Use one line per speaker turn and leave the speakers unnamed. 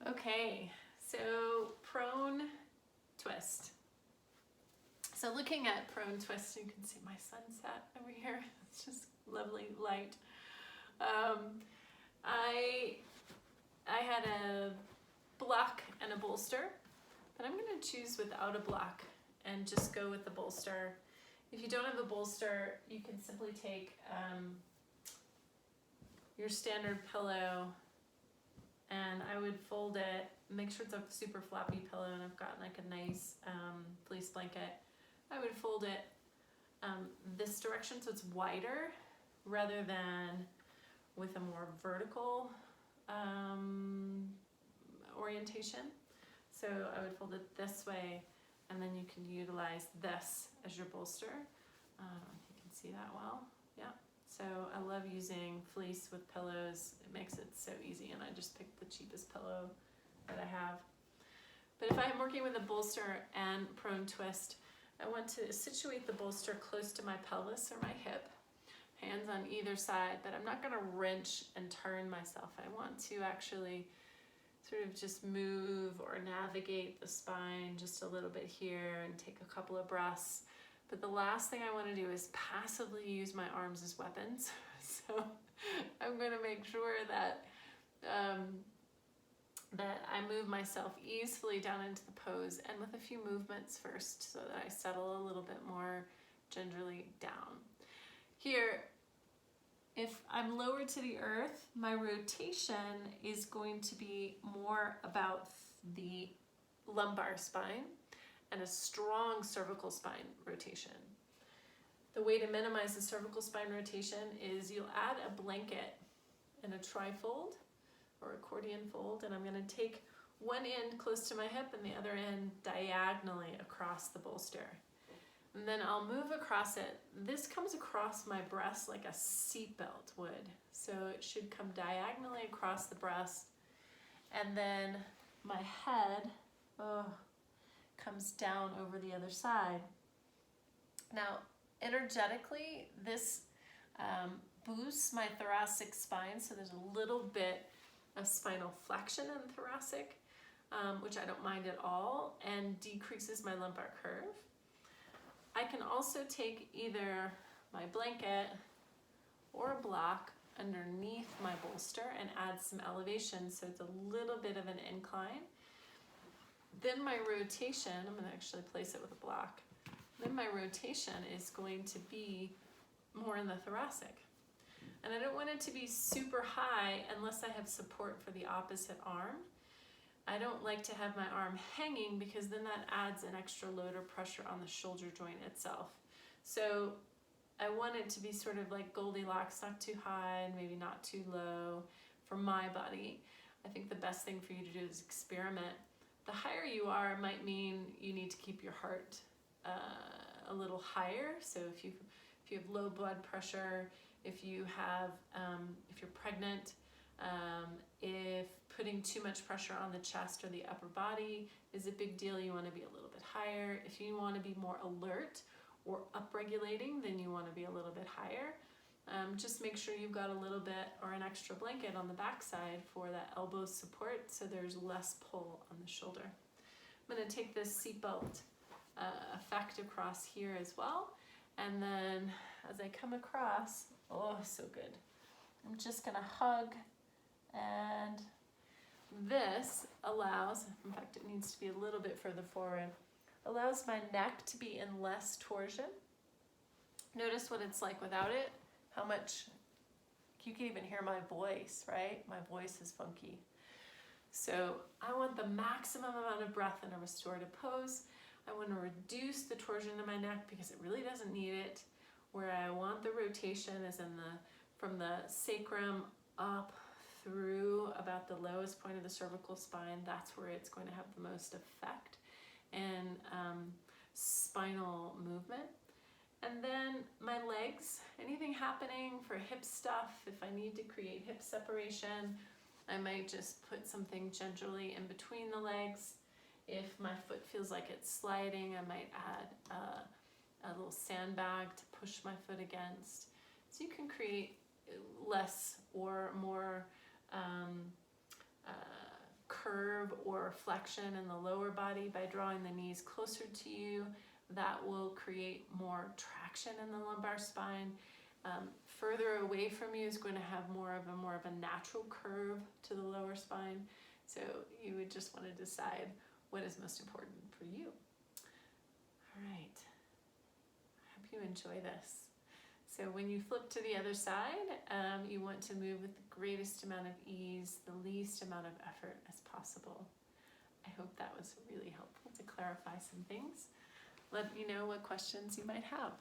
Okay, so prone twist. So looking at prone twist, you can see my sunset over here. It's just lovely light. I had a block and a bolster, but I'm going to choose without a block and just go with the bolster. If you don't have a bolster, you can simply take your standard pillow, and I would fold it, make sure it's a super floppy pillow, and I've got like a nice fleece blanket. I would fold it this direction so it's wider rather than with a more vertical orientation. So I would fold it this way, and then you can utilize this as your bolster. You can see that well. Yeah. So I love using fleece with pillows. It makes it so easy, and I just picked the cheapest pillow that I have. But if I'm working with a bolster and prone twist, I want to situate the bolster close to my pelvis or my hip, hands on either side, but I'm not going to wrench and turn myself. I want to actually sort of just move or navigate the spine just a little bit here and take a couple of breaths. But the last thing I want to do is passively use my arms as weapons. So I'm going to make sure that that I move myself easily down into the pose, and with a few movements first so that I settle a little bit more gingerly down. Here, if I'm lower to the earth, my rotation is going to be more about the lumbar spine and a strong cervical spine rotation. The way to minimize the cervical spine rotation is you'll add a blanket in a trifold or accordion fold, and I'm going to take one end close to my hip and the other end diagonally across the bolster. And then I'll move across it. This comes across my breast like a seatbelt would. So it should come diagonally across the breast, and then my head comes down over the other side. Now, energetically, this boosts my thoracic spine, so there's a little bit of spinal flexion in the thoracic, which I don't mind at all, and decreases my lumbar curve. I can also take either my blanket or a block underneath my bolster and add some elevation, so it's a little bit of an incline. Then my rotation, I'm going to actually place it with a block. Then my rotation is going to be more in the thoracic. And I don't want it to be super high unless I have support for the opposite arm. I don't like to have my arm hanging because then that adds an extra load or pressure on the shoulder joint itself. So I want it to be sort of like Goldilocks, not too high and maybe not too low for my body. I think the best thing for you to do is experiment. The higher you are might mean you need to keep your heart a little higher. So if you have low blood pressure, if you're pregnant, if putting too much pressure on the chest or the upper body is a big deal, you want to be a little bit higher. If you want to be more alert or upregulating, then you want to be a little bit higher. Just make sure you've got a little bit or an extra blanket on the backside for that elbow support so there's less pull on the shoulder. I'm going to take this seatbelt effect across here as well, and then as I come across, oh, so good. I'm just going to hug, and this allows, in fact it needs to be a little bit further forward, allows my neck to be in less torsion. Notice what it's like without it, how much, you can even hear my voice, right? My voice is funky. So I want the maximum amount of breath in a restorative pose. I want to reduce the torsion in my neck because it really doesn't need it. Where I want the rotation is from the sacrum up through about the lowest point of the cervical spine. That's where it's going to have the most effect and spinal movement. And then my legs, anything happening for hip stuff, if I need to create hip separation, I might just put something gingerly in between the legs. If my foot feels like it's sliding, I might add a little sandbag to push my foot against. So you can create less or more curve curve or flexion in the lower body by drawing the knees closer to you. That will create more traction in the lumbar spine. Further away from you is going to have more of a natural curve to the lower spine. So you would just want to decide what is most important for you. All right. I hope you enjoy this. So when you flip to the other side, you want to move with the greatest amount of ease, the least amount of effort as possible. I hope that was really helpful to clarify some things. Let me know what questions you might have.